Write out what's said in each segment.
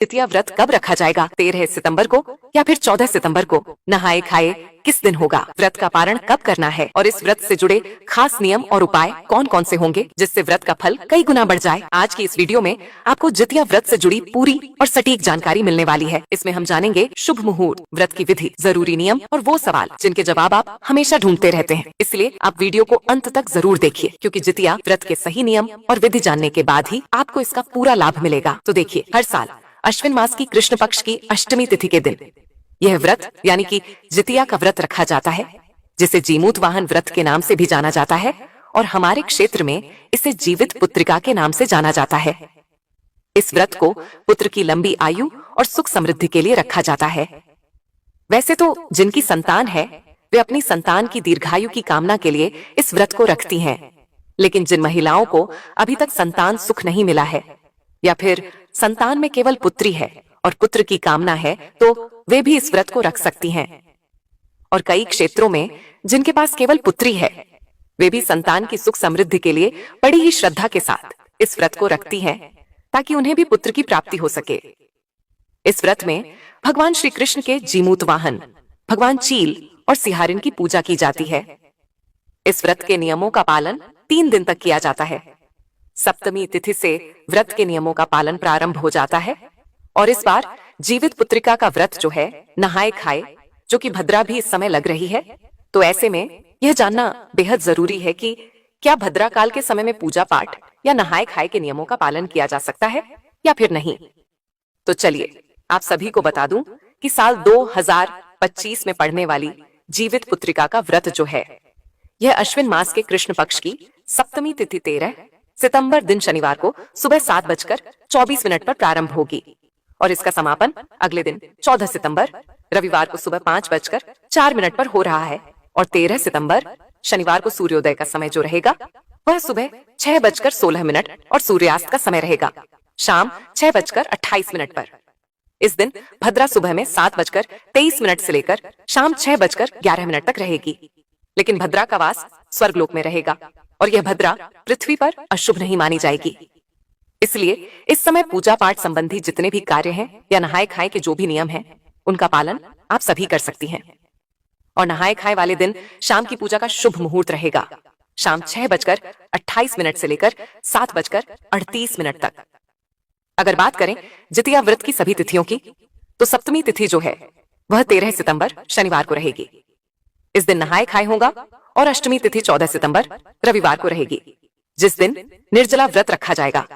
द्वितीया व्रत कब रखा जाएगा? 13 सितंबर को या फिर 14 सितंबर को? नहाए खाए किस दिन होगा? व्रत का पारण कब करना है? और इस व्रत से जुड़े खास नियम और उपाय कौन कौन से होंगे जिससे व्रत का फल कई गुना बढ़ जाए? आज की इस वीडियो में आपको द्वितीया व्रत से जुड़ी पूरी और सटीक जानकारी मिलने वाली है। इसमें हम जानेंगे शुभ मुहूर्त, व्रत की विधि, जरूरी नियम और वो सवाल जिनके जवाब आप हमेशा ढूंढते रहते हैं। इसलिए आप वीडियो को अंत तक जरूर देखिए, क्योंकि द्वितीया व्रत के सही नियम और विधि जानने के बाद ही आपको इसका पूरा लाभ मिलेगा। तो देखिए, हर साल अश्विन मास की कृष्ण पक्ष की अष्टमी तिथि के दिन यह व्रत यानी कि द्वितीया का व्रत रखा जाता है, जिसे जीमूत वाहन व्रत के नाम से भी जाना जाता है और हमारे क्षेत्र में इसे जीवित पुत्रिका के नाम से जाना जाता है। इस व्रत को पुत्र की लंबी आयु और सुख समृद्धि के लिए रखा जाता है। वैसे तो जिनकी संतान है वे अपनी संतान की दीर्घायु की कामना के लिए इस व्रत को रखती हैं, लेकिन जिन महिलाओं को अभी तक संतान सुख नहीं मिला है या फिर संतान में केवल पुत्री है और पुत्र की कामना है, तो वे भी इस व्रत को रख सकती हैं। और कई क्षेत्रों में जिनके पास केवल पुत्री है वे भी संतान की सुख समृद्धि के लिए बड़ी ही श्रद्धा के साथ इस व्रत को रखती हैं, ताकि उन्हें भी पुत्र की प्राप्ति हो सके। इस व्रत में भगवान श्री कृष्ण के जीमूत वाहन भगवान चील और सिहारिन की पूजा की जाती है। इस व्रत के नियमों का पालन 3 दिन तक किया जाता है। सप्तमी तिथि से व्रत के नियमों का पालन प्रारंभ हो जाता है और इस बार जीवित पुत्रिका का व्रत जो है नहाए खाए, जो कि भद्रा भी इस समय लग रही है। तो ऐसे में यह जानना बेहद जरूरी है कि क्या भद्रा काल के समय में पूजा पाठ या नहाए खाए के नियमों का पालन किया जा सकता है या फिर नहीं। तो चलिए आप सभी को बता दूं कि साल 2025 में पड़ने वाली जीवित पुत्रिका का व्रत जो है यह अश्विन मास के कृष्ण पक्ष की सप्तमी तिथि 13 सितंबर दिन शनिवार को सुबह 7:24 पर प्रारंभ होगी और इसका समापन अगले दिन 14 सितंबर रविवार को सुबह 5:04 पर हो रहा है। और 13 सितंबर शनिवार को सूर्योदय का समय जो रहेगा वह सुबह 6:16 और सूर्यास्त का समय रहेगा शाम 6:28 पर। इस दिन भद्रा सुबह में 7:23 से लेकर शाम 6:11 तक रहेगी, लेकिन भद्रा का वास स्वर्गलोक में रहेगा और यह भद्रा पृथ्वी पर अशुभ नहीं मानी जाएगी। इसलिए इस समय पूजा पाठ संबंधी जितने भी कार्य हैं या नहाए खाए के जो भी नियम हैं उनका पालन आप सभी कर सकती हैं। और नहाए खाए वाले दिन शाम की पूजा का शुभ मुहूर्त रहेगा शाम 6:28 से लेकर 7:38 तक। अगर बात करें द्वितीया व्रत की सभी तिथियों की, तो सप्तमी तिथि जो है वह 13 सितंबर शनिवार को रहेगी। इस दिन नहाए खाए होगा और अष्टमी तिथि 14 सितंबर रविवार को रहेगी, जिस दिन निर्जला व्रत रखा जाएगा,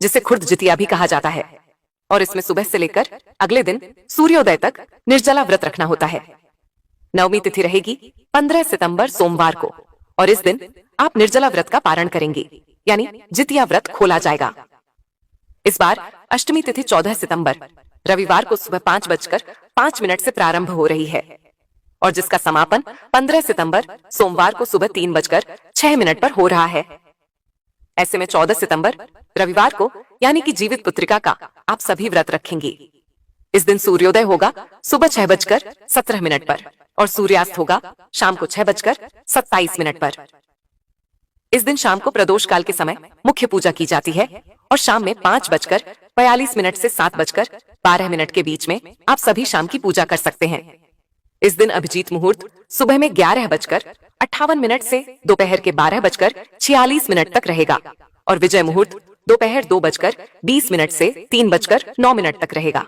जिसे खुर्द जितिया भी कहा जाता है। और इसमें सुबह से लेकर अगले दिन सूर्योदय तक निर्जला व्रत रखना होता है। नवमी तिथि रहेगी 15 सितंबर सोमवार को और इस दिन आप निर्जला व्रत का पारण करेंगे, यानी जितिया व्रत खोला जाएगा। इस बार अष्टमी तिथि 14 सितंबर रविवार को सुबह 5:05 से प्रारंभ हो रही है और जिसका समापन 15 सितंबर सोमवार को सुबह 3:06 पर हो रहा है। ऐसे में 14 सितंबर रविवार को यानी कि जीवित पुत्रिका का आप सभी व्रत रखेंगी। इस दिन सूर्योदय होगा सुबह 6:17 पर और सूर्यास्त होगा शाम को 6:27 पर। इस दिन शाम को प्रदोष काल के समय मुख्य पूजा की जाती है और शाम में 5:42 से 7:12 के बीच में आप सभी शाम की पूजा कर सकते हैं। इस दिन अभिजीत मुहूर्त सुबह में 11:58 से दोपहर के 12:46 तक रहेगा और विजय मुहूर्त दोपहर 2:20 से 3:09 तक रहेगा।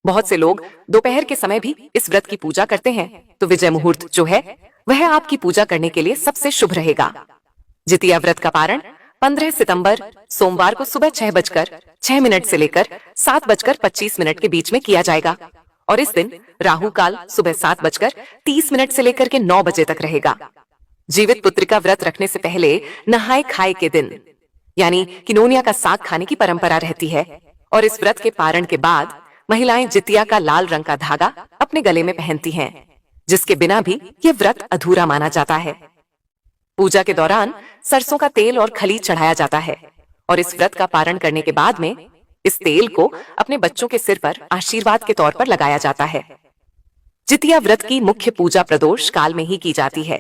बहुत से लोग दोपहर के समय भी इस व्रत की पूजा करते हैं, तो विजय मुहूर्त जो है वह आपकी पूजा करने के लिए सबसे शुभ रहेगा। द्वितीया व्रत का पारण 15 सितंबर सोमवार को सुबह 6:06 से लेकर 7:25 के बीच में किया जाएगा और इस दिन राहु काल सुबह 7:30 से लेकर के 9 बजे तक रहेगा। जीवित पुत्रिका व्रत रखने से पहले नहाए खाए के दिन यानी किनोनिया का साग खाने की परंपरा रहती है और इस व्रत के पारण के बाद महिलाएं जितिया का लाल रंग का धागा अपने गले में पहनती हैं, जिसके बिना भी ये व्रत अधूरा माना जाता है। पूजा के दौरान सरसों का तेल और खली चढ़ाया जाता है और इस व्रत का पारण करने के बाद में इस तेल को अपने बच्चों के सिर पर आशीर्वाद के तौर पर लगाया जाता है। जितिया व्रत की मुख्य पूजा प्रदोष काल में ही की जाती है।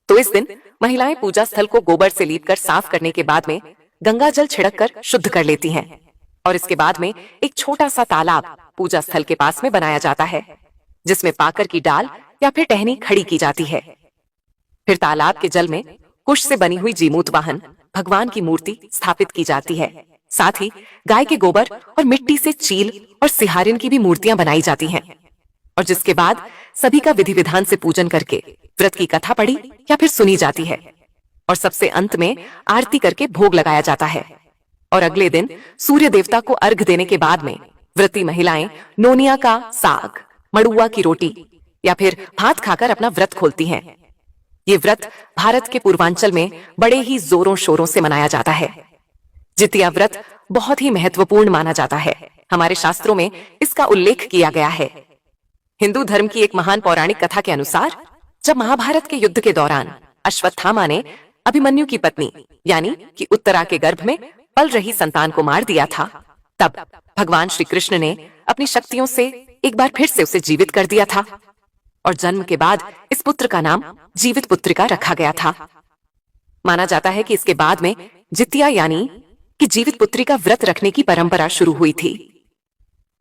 तो इस दिन महिलाएं पूजा स्थल को गोबर से लीपकर साफ करने के बाद में गंगा जल छिड़क कर शुद्ध कर लेती हैं और इसके बाद में एक छोटा सा तालाब पूजा स्थल के पास में बनाया जाता है, जिसमें पाकर की डाल या फिर टहनी खड़ी की जाती है। फिर तालाब के जल में कुश से बनी हुई जीमूत वाहन भगवान की मूर्ति स्थापित की जाती है। साथ ही गाय के गोबर और मिट्टी से चील और सिहारिन की भी मूर्तियां बनाई जाती हैं। और जिसके बाद सभी का विधि विधान से पूजन करके व्रत की कथा पढ़ी या फिर सुनी जाती है। और सबसे अंत में आरती करके भोग लगाया जाता है। और अगले दिन सूर्य देवता को अर्घ देने के बाद में व्रती महिलाएं नोनिया का साग, मड़ुआ की रोटी या फिर भात खाकर अपना व्रत खोलती हैं। ये व्रत भारत के पूर्वांचल में बड़े ही जोरों शोरों से मनाया जाता है। जितिया व्रत बहुत ही महत्वपूर्ण माना जाता है। हमारे शास्त्रों में इसका उल्लेख किया गया है। हिंदू धर्म की एक महान पौराणिक कथा के अनुसार जब महाभारत के युद्ध के दौरान अश्वत्थामा ने अभिमन्यु की पत्नी यानी कि उत्तरा के गर्भ में पल रही संतान को मार दिया था, तब भगवान श्री कृष्ण ने अपनी शक्तियों से एक बार फिर से उसे जीवित कर दिया था। और जन्म के बाद इस पुत्र का नाम जीवित पुत्रिका रखा गया था। माना जाता है कि इसके बाद में जितिया यानी कि जीवित पुत्री का व्रत रखने की परंपरा शुरू हुई थी।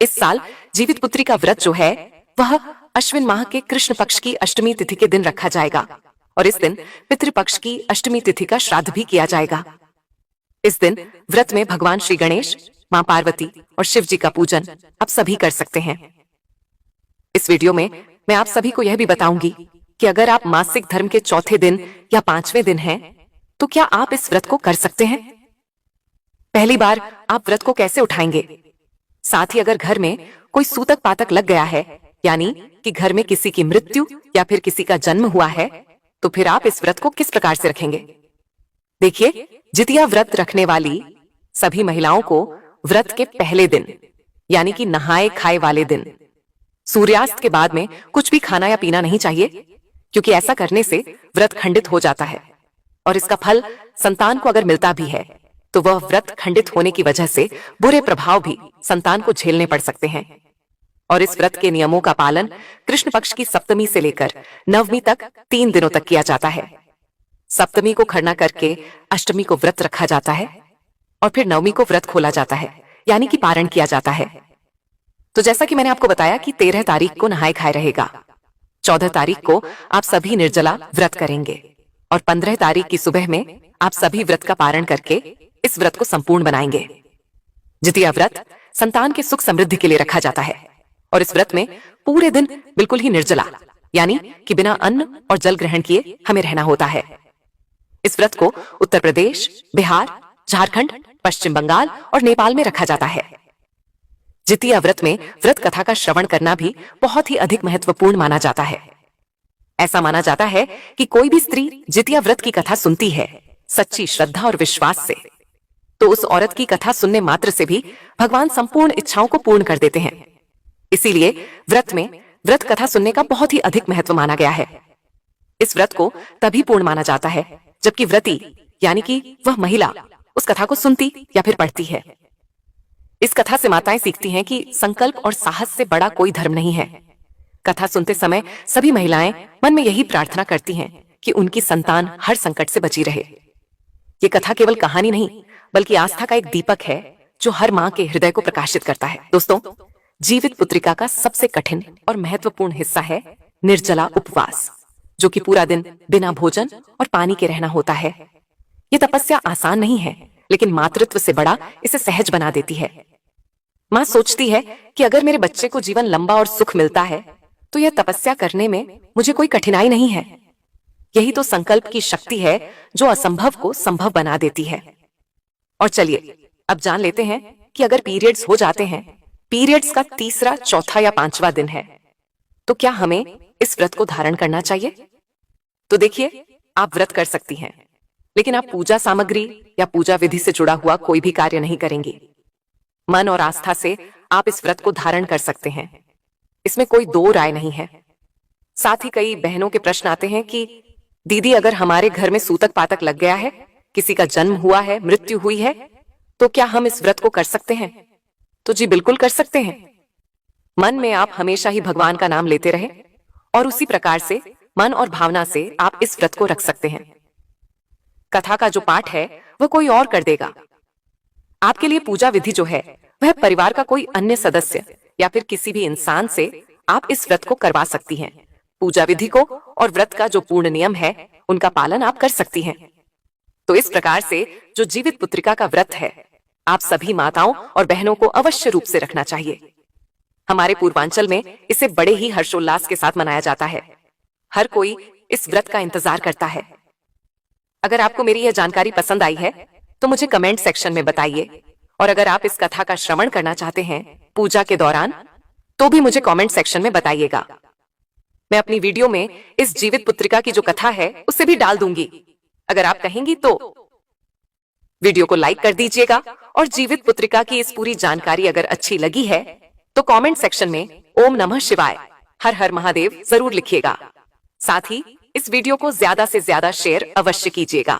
इस साल जीवित पुत्री का व्रत जो है वह अश्विन माह के कृष्ण पक्ष की अष्टमी तिथि के दिन रखा जाएगा। और इस दिन पितृपक्ष की अष्टमी तिथि का श्राद्ध भी किया जाएगा। इस दिन व्रत में भगवान श्री गणेश, मां पार्वती और शिव जी का पूजन आप सभी कर सकते हैं। इस वीडियो में मैं आप सभी को यह भी बताऊंगी कि अगर आप मासिक धर्म के चौथे दिन या 5वें दिन हैं, तो क्या आप इस व्रत को कर सकते हैं। पहली बार आप व्रत को कैसे उठाएंगे। साथ ही अगर घर में कोई सूतक पातक लग गया है यानी कि घर में किसी की मृत्यु या फिर किसी का जन्म हुआ है, तो फिर आप इस व्रत को किस प्रकार से रखेंगे। देखिए, जितिया व्रत रखने वाली सभी महिलाओं को व्रत के पहले दिन यानी कि नहाए खाए वाले दिन सूर्यास्त के बाद में कुछ भी खाना या पीना नहीं चाहिए, क्योंकि ऐसा करने से व्रत खंडित हो जाता है। और इसका फल संतान को अगर मिलता भी है तो वह व्रत खंडित होने की वजह से बुरे प्रभाव भी संतान को झेलने पड़ सकते हैं। और इस व्रत के नियमों का पालन कृष्ण पक्ष की सप्तमी से लेकर नवमी तक 3 दिनों तक किया जाता है। सप्तमी को खरना करके अष्टमी को व्रत रखा जाता है और फिर नवमी को व्रत खोला जाता है यानी कि पारण किया जाता है। तो जैसा कि मैंने आपको बताया कि 13 तारीख को नहाए खाए रहेगा, 14 तारीख को आप सभी निर्जला व्रत करेंगे और 15 तारीख की सुबह में आप सभी व्रत का पारण करके इस व्रत को संपूर्ण बनाएंगे। जितिया व्रत संतान के सुख समृद्धि के लिए रखा जाता है और इस व्रत में पूरे दिन बिल्कुल ही निर्जला यानी कि बिना अन्न और जल ग्रहण किए हमें रहना होता है। इस व्रत को उत्तर प्रदेश, बिहार, झारखंड, पश्चिम बंगाल और नेपाल में रखा जाता है। जितिया व्रत में व्रत कथा का श्रवण करना भी बहुत ही अधिक महत्वपूर्ण माना जाता है। ऐसा माना जाता है कि कोई भी स्त्री जितिया व्रत की कथा सुनती है सच्ची श्रद्धा और विश्वास से, तो उस औरत की कथा सुनने मात्र से भी भगवान संपूर्ण इच्छाओं को पूर्ण कर देते हैं। इसीलिए व्रत में व्रत कथा सुनने का बहुत ही अधिक महत्व माना गया है। इस व्रत को तभी पूर्ण माना जाता है जबकि व्रती यानी कि वह महिला उस कथा को सुनती या फिर पढ़ती है। इस कथा से माताएं सीखती हैं कि संकल्प और साहस से बड़ा कोई धर्म नहीं है। कथा सुनते समय सभी महिलाएं मन में यही प्रार्थना करती हैं कि उनकी संतान हर संकट से बची रहे। ये कथा केवल कहानी नहीं बल्कि आस्था का एक दीपक है जो हर माँ के हृदय को प्रकाशित करता है। दोस्तों, जीवित पुत्रिका का सबसे कठिन और महत्वपूर्ण हिस्सा है निर्जला उपवास, जो कि पूरा दिन बिना भोजन और पानी के रहना होता है। ये तपस्या आसान नहीं है, लेकिन मातृत्व से बड़ा इसे सहज बना देती है। माँ सोचती है कि अगर मेरे बच्चे को जीवन लंबा और सुख मिलता है तो यह तपस्या करने में मुझे कोई कठिनाई नहीं है। यही तो संकल्प की शक्ति है जो असंभव को संभव बना देती है। और चलिए अब जान लेते हैं कि अगर पीरियड्स हो जाते हैं, पीरियड्स का तीसरा, चौथा या 5वां दिन है, तो क्या हमें इस व्रत को धारण करना चाहिए। तो देखिए, आप व्रत कर सकती हैं, लेकिन आप पूजा सामग्री या पूजा विधि से जुड़ा हुआ कोई भी कार्य नहीं करेंगी। मन और आस्था से आप इस व्रत को धारण कर सकते हैं, इसमें कोई दो राय नहीं है। साथ ही कई बहनों के प्रश्न आते हैं कि दीदी, अगर हमारे घर में सूतक पातक लग गया है, किसी का जन्म हुआ है, मृत्यु हुई है, तो क्या हम इस व्रत को कर सकते हैं। तो जी बिल्कुल कर सकते हैं। मन में आप हमेशा ही भगवान का नाम लेते रहे और उसी प्रकार से मन और भावना से आप इस व्रत को रख सकते हैं। कथा का जो पाठ है वह कोई और कर देगा। आपके लिए पूजा विधि जो है वह परिवार का कोई अन्य सदस्य या फिर किसी भी इंसान से आप इस व्रत को करवा सकती हैं। पूजा विधि को और व्रत का जो पूर्ण नियम है उनका पालन आप कर सकती हैं। तो इस प्रकार से जो जीवित पुत्रिका का व्रत है, आप सभी माताओं और बहनों को अवश्य रूप से रखना चाहिए। हमारे पूर्वांचल में इसे बड़े ही हर्षोल्लास के साथ मनाया जाता है। हर कोई इस व्रत का इंतजार करता है। अगर आपको मेरी यह जानकारी पसंद आई है तो मुझे कमेंट सेक्शन में बताइए, और अगर आप इस कथा का श्रवण करना चाहते हैं पूजा के दौरान तो भी मुझे कमेंट सेक्शन में बताइएगा। मैं अपनी वीडियो में इस जीवित पुत्रिका की जो कथा है उसे भी डाल दूंगी। अगर आप कहेंगी तो वीडियो को लाइक कर दीजिएगा, और जीवित पुत्रिका की इस पूरी जानकारी अगर अच्छी लगी है तो कमेंट सेक्शन में ओम नमः शिवाय, हर हर महादेव जरूर लिखिएगा। साथ ही इस वीडियो को ज्यादा से ज्यादा शेयर अवश्य कीजिएगा।